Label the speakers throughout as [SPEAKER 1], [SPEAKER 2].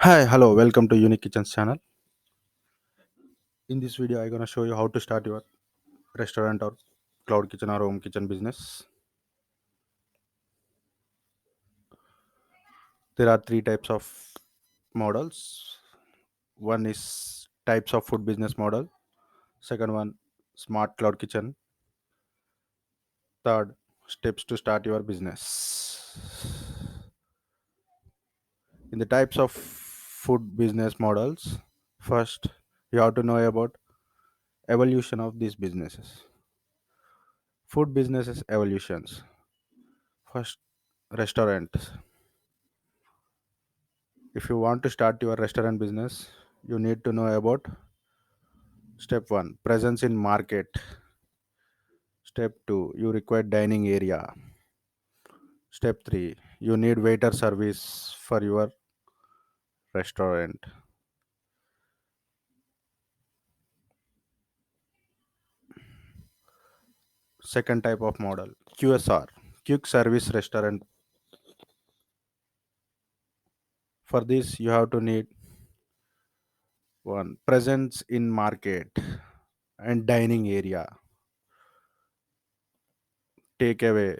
[SPEAKER 1] Hi, hello, welcome to Unique Kitchens channel. In this video, I'm gonna show you how to start your restaurant or cloud kitchen or home kitchen business. There are three types of models. One is types of food business model. Second one, smart cloud kitchen. Third, steps to start your business. In the types of food business models, first you have to know about evolution of these businesses. Food businesses evolutions. First, restaurants. If you want to start your restaurant business, you need to know about step 1, presence in market. Step 2, you require dining area. Step 3, you need waiter service for your restaurant. Second type of model, QSR, quick service restaurant. For this you have to need one, presence in market and dining area. Takeaway,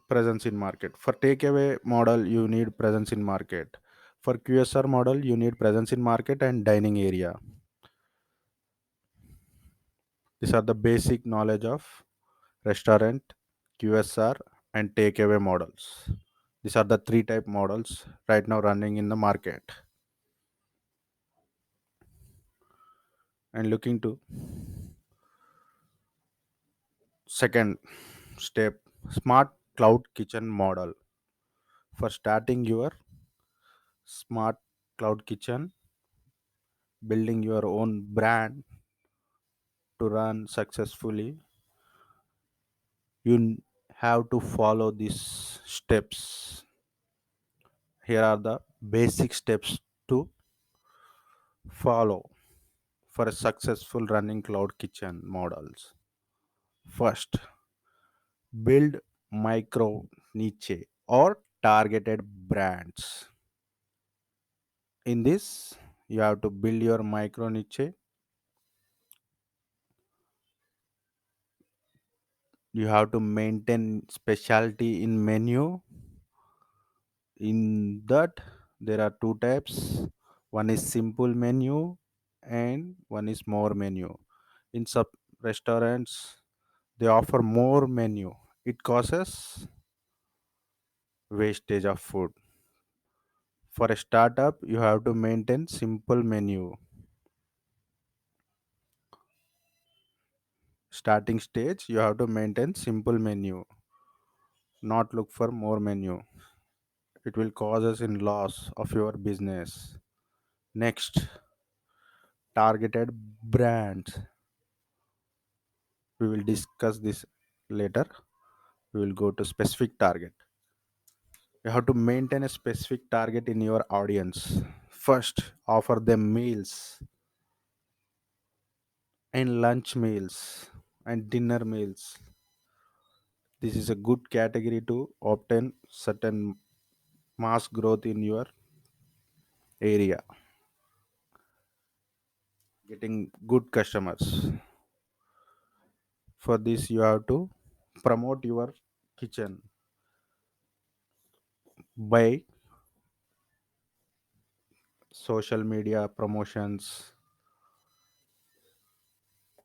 [SPEAKER 1] presence in market. For takeaway model, you need presence in market. For QSR model, you need presence in market and dining area. These are the basic knowledge of restaurant, QSR, and takeaway models. These are the three type models right now running in the market. And looking to second step, smart cloud kitchen model. For starting your smart cloud kitchen, building your own brand to run successfully, you have to follow these steps. Here are the basic steps to follow for a successful running cloud kitchen models. First, build micro niche or targeted brands. In this, you have to build your micro niche. You have to maintain specialty in menu. In that, there are two types. One is simple menu and one is more menu. In some restaurants, they offer more menu. It causes wastage of food. For a startup, you have to maintain simple menu. Starting stage, you have to maintain simple menu, not look for more menu. It will cause us in loss of your business. Next, targeted brands. We will discuss this later. We will go to specific target. You have to maintain a specific target in your audience. First, offer them meals and lunch meals and dinner meals. This is a good category to obtain certain mass growth in your area, getting good customers. For this, you have to promote your kitchen by social media promotions,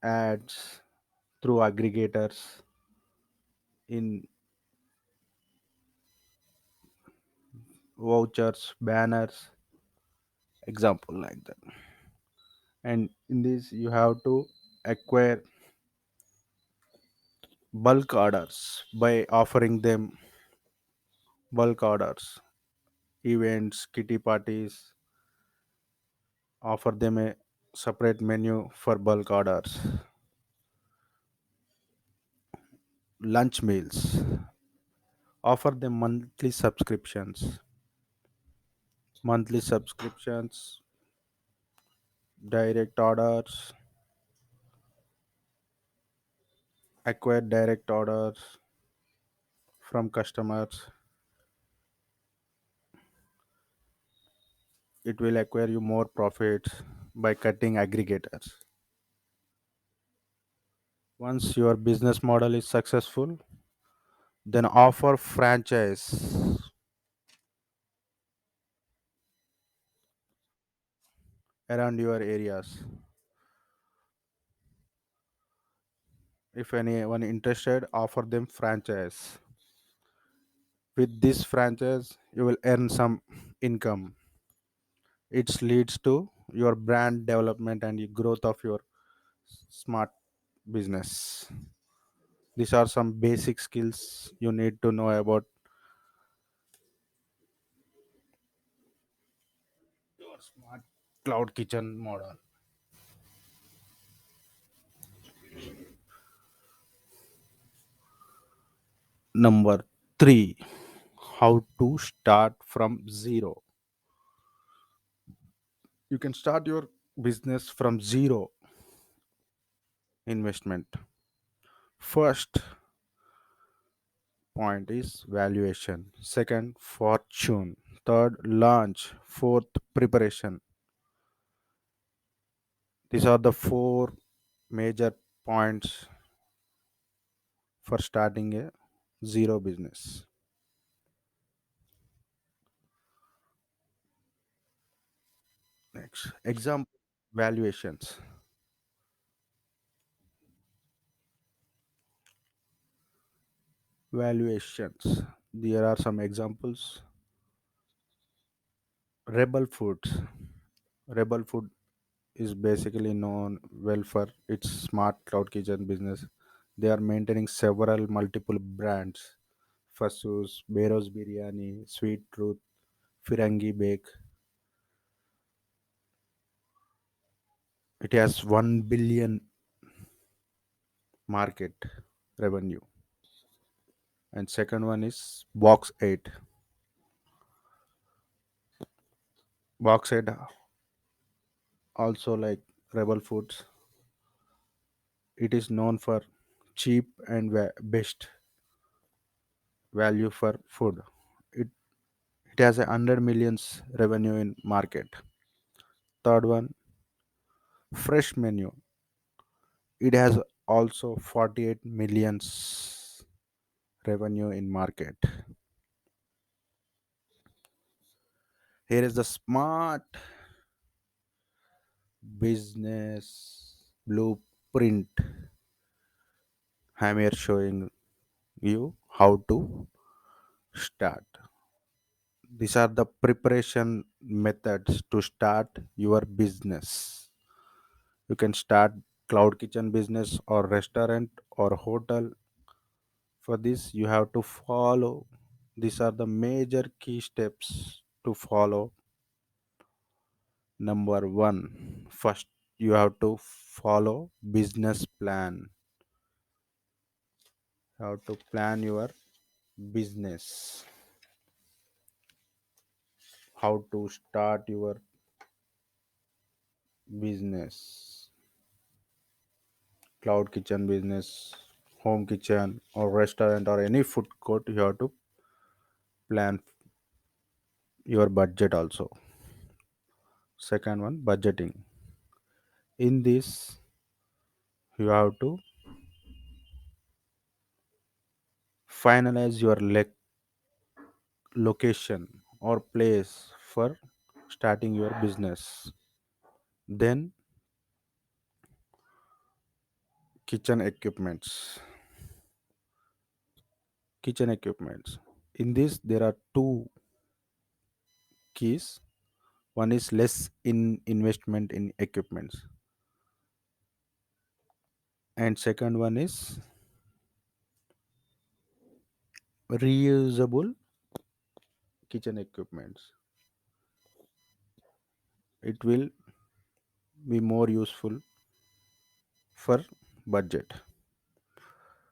[SPEAKER 1] ads, through aggregators, in vouchers, banners, example like that. And in this, you have to acquire bulk orders by offering them bulk orders, events, kitty parties, offer them a separate menu for bulk orders. Lunch meals, offer them monthly subscriptions, direct orders, acquire direct orders from customers. It will acquire you more profits by cutting aggregators. Once your business model is successful, then offer franchise around your areas. If anyone interested, offer them franchise. With this franchise, you will earn some income. It leads to your brand development and the growth of your smart business. These are some basic skills you need to know about your smart cloud kitchen model. Number 3, how to start from zero. You can start your business from zero investment. First point is valuation. Second, fortune. Third, launch. Fourth, preparation. These are the four major points for starting a zero business. Next, example valuations. Valuations. There are some examples. Rebel Foods. Rebel Food is basically known well for its smart cloud kitchen business. They are maintaining several multiple brands. Fasus, Beros Biryani, Sweet Truth, Firangi Bake. It has 1 billion market revenue. And second one is Box 8. Box 8 also like Rebel Foods. It is known for cheap and best value for food. It it has 100 millions revenue in market. Third one, Fresh Menu. It has also 48 millions revenue in market. Here is the smart business blueprint. I'm here showing you how to start. These are the preparation methods to start your business. You can start cloud kitchen business or restaurant or hotel. For this, you have to follow. These are the major key steps to follow. Number one, first you have to follow business plan. You have to plan your business, how to start your business, cloud kitchen business, home kitchen or restaurant or any food court. You have to plan your budget also. Second one, budgeting. In this, you have to finalize your location or place for starting your business. Then kitchen equipments. Kitchen equipments. In this, there are two keys. One is less in investment in equipments, and second one is reusable kitchen equipments. It will be more useful for budget.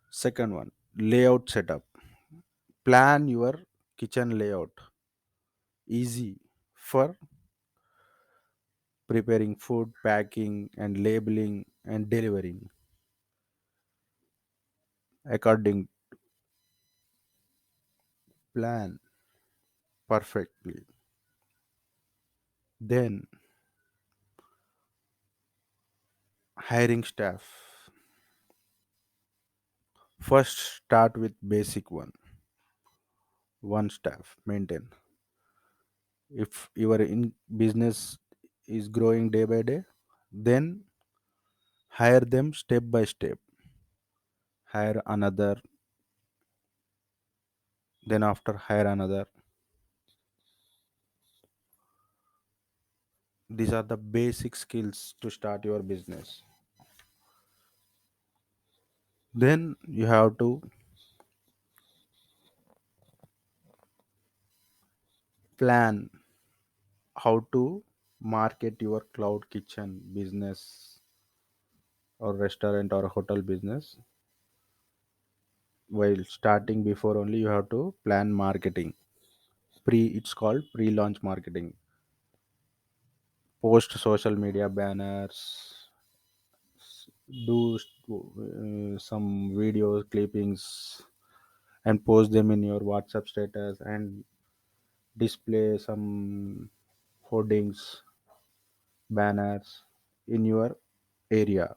[SPEAKER 1] Second one, layout setup. Plan your kitchen layout. Easy for preparing food, packing, and labeling and delivering according plan perfectly. Then hiring staff. First start with basic one staff maintain. If your in business is growing day by day, then hire them step by step. Hire another, then after hire another. These are the basic skills to start your business. Then you have to plan how to market your cloud kitchen business or restaurant or hotel business. While starting before only you have to plan marketing. It's called pre-launch marketing. Post social media banners, do some video clippings and post them in your WhatsApp status and display some hoardings, banners in your area.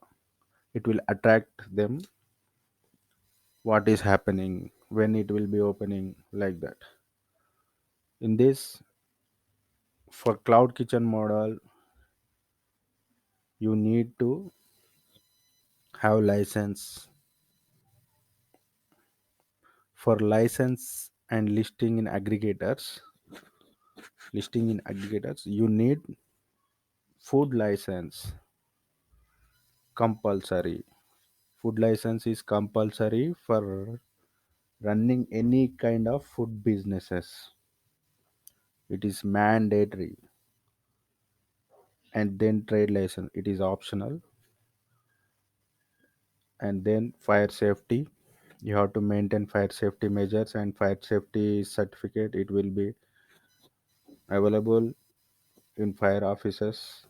[SPEAKER 1] It will attract them what is happening, when it will be opening, like that. In this, for cloud kitchen model, you need to have license. For license and listing in aggregators, you need food license compulsory. Food license is compulsory for running any kind of food businesses. It is mandatory. And then trade license, it is optional. And then fire safety, you have to maintain fire safety measures and fire safety certificate. It will be available in fire offices.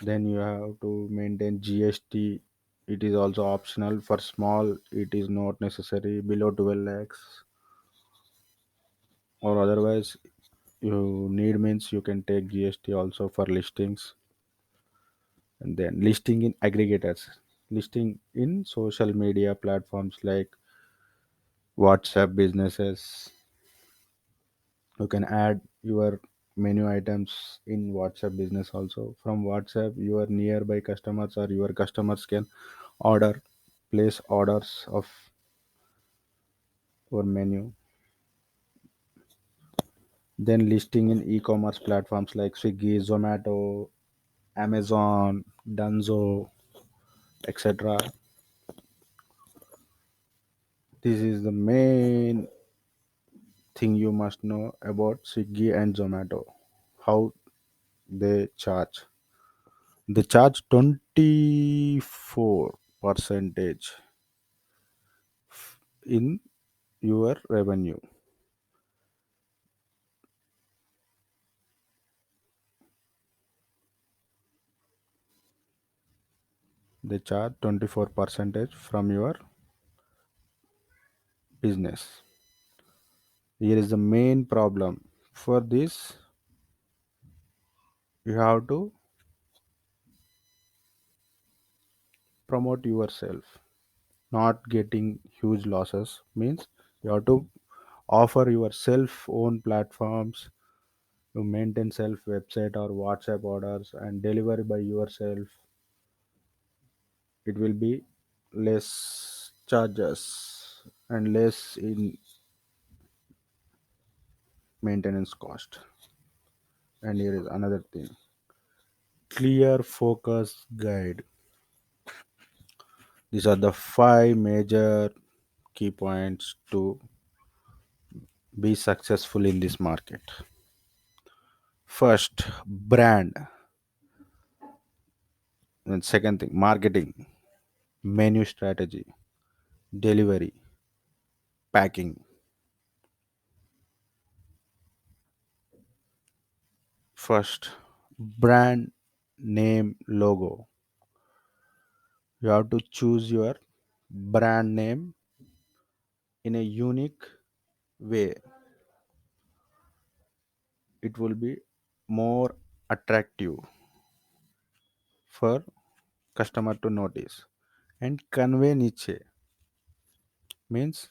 [SPEAKER 1] Then you have to maintain GST. It is also optional. For small, it is not necessary. Below 12 lakhs or otherwise, you need means you can take GST also for listings. And then listing in aggregators, listing in social media platforms like WhatsApp businesses. You can add your menu items in WhatsApp business also. From WhatsApp, your nearby customers or your customers can order, place orders of your menu. Then listing in e-commerce platforms like Swiggy, Zomato, Amazon, Dunzo, etc. This is the main thing you must know about Swiggy and Zomato. How they charge. They charge 24 percentage in your revenue. They charge 24 percentage from your business. Here is the main problem. For this, you have to promote yourself. Not getting huge losses means you have to offer your self own platforms to maintain self website or WhatsApp orders and deliver by yourself. It will be less charges and less in maintenance cost. And here is another thing, clear focus guide. These are the five major key points to be successful in this market. First, brand. And second thing, marketing, menu strategy, delivery, packing. First, brand name logo. You have to choose your brand name in a unique way. it will be more attractive for customer to notice. And convey niche means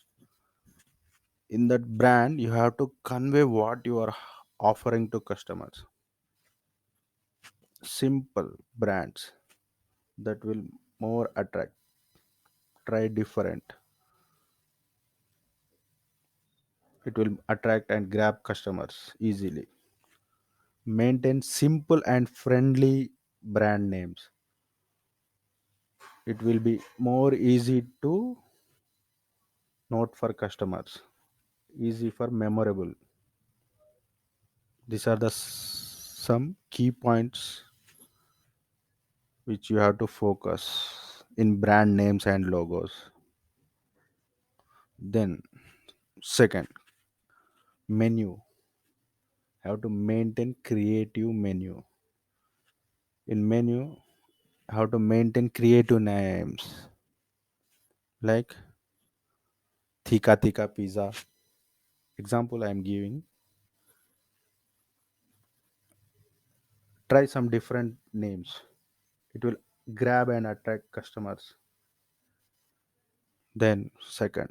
[SPEAKER 1] in that brand you have to convey what you are offering to customers. Simple brands that will more attract, try different, it will attract and grab customers easily. Maintain simple and friendly brand names, it will be more easy to note for customers, easy for memorable. These are the some key points which you have to focus in brand names and logos. Then second, menu, have to maintain creative menu. In menu, how to maintain creative names like Thika Thika Pizza. Example I am giving. Try some different names. It will grab and attract customers. Then second,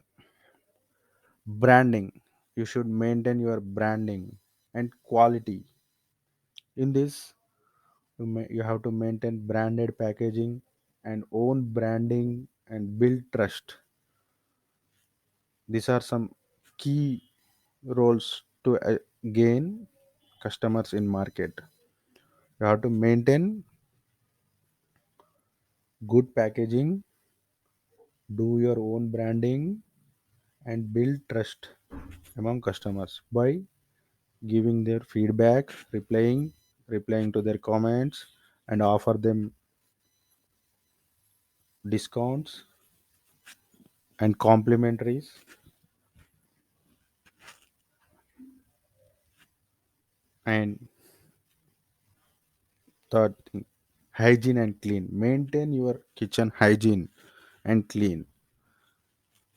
[SPEAKER 1] branding. You should maintain your branding and quality. In this, you have to maintain branded packaging and own branding and build trust. These are some key roles to gain customers in market. You have to maintain good packaging, do your own branding, and build trust among customers by giving their feedback, replying to their comments, and offer them discounts and complimentaries. And third thing, hygiene and clean. Maintain your kitchen hygiene and clean.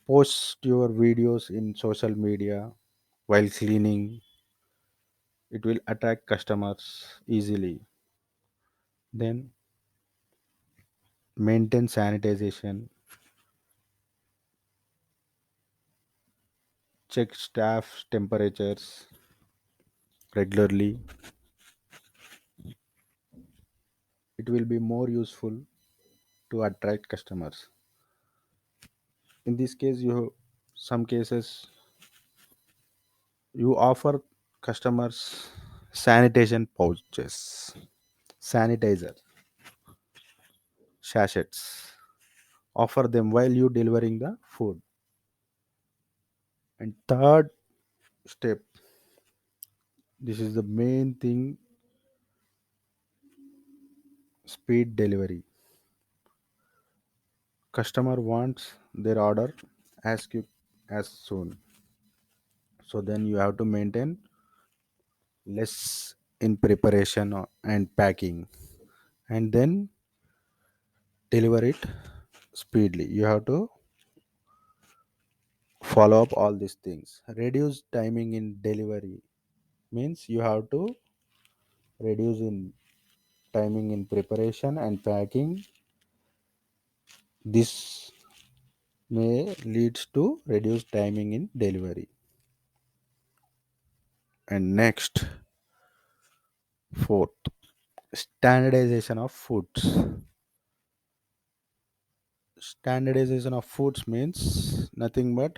[SPEAKER 1] Post your videos in social media while cleaning. It will attract customers easily. Then maintain sanitization, check staff temperatures regularly. It will be more useful to attract customers. In this case, you some cases you offer customers sanitation pouches, sanitizer, sachets. Offer them while you delivering the food. And third step, this is the main thing, speed delivery. Customer wants their order as quick as soon. So then you have to maintain less in preparation and packing, and then deliver it speedily. You have to follow up all these things. Reduce timing in delivery means you have to reduce in timing in preparation and packing. This may leads to reduced timing in delivery. And next, fourth, standardization of foods. Standardization of foods means nothing but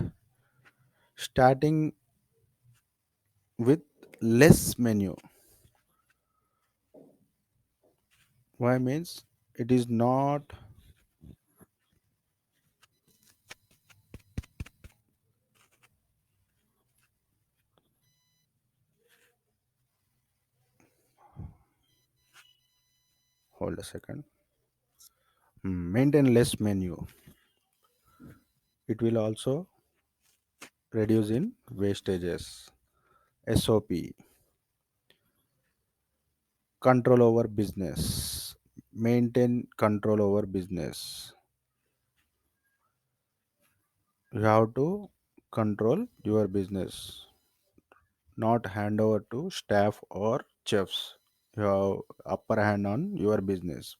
[SPEAKER 1] starting with less menu. Why means it is not, hold a second. Maintain less menu. It will also reduce in wastages. SOP, control over business. Maintain control over business. You have to control your business. not hand over to staff or chefs. You have upper hand on your business.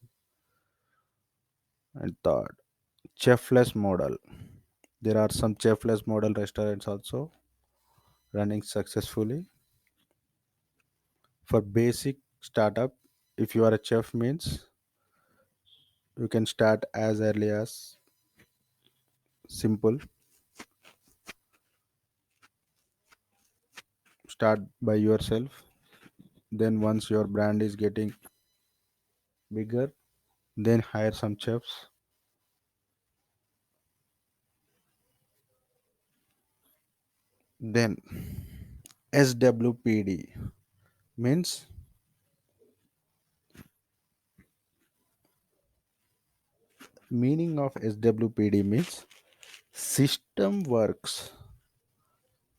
[SPEAKER 1] And third, chefless model. There are some chefless model restaurants also running successfully. For basic startup, if you are a chef means you can start as early as simple. Start by yourself. Then once your brand is getting bigger, then hire some chefs. Then SWPD means meaning of SWPD means system works,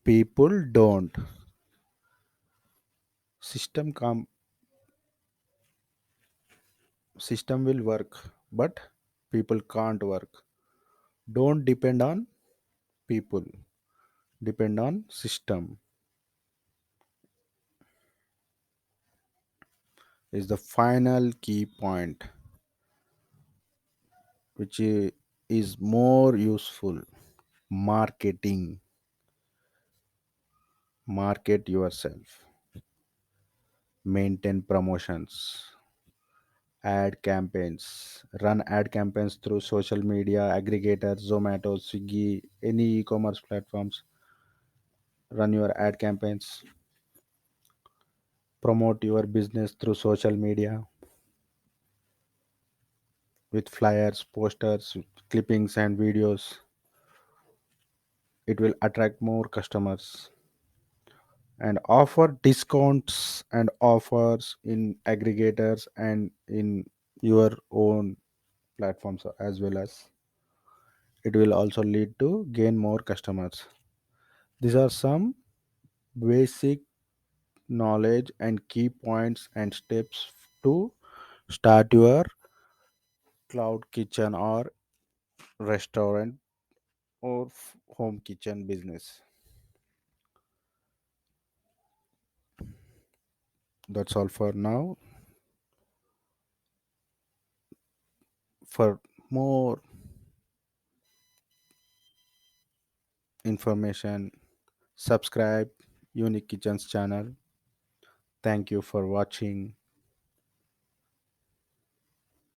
[SPEAKER 1] people don't. System com system will work, but people can't work. Don't depend on people, depend on system is the final key point, which is more useful. Marketing, market yourself, maintain promotions, ad campaigns, run ad campaigns through social media aggregators, Zomato, Swiggy, any e-commerce platforms. Run your ad campaigns, promote your business through social media with flyers, posters, clippings and videos. It will attract more customers and offer discounts and offers in aggregators and in your own platforms as well as it will also lead to gain more customers. These are some basic knowledge and key points and steps to start your cloud kitchen or restaurant or home kitchen business. That's all for now. For more information, subscribe Unique Kitchens channel. Thank you for watching.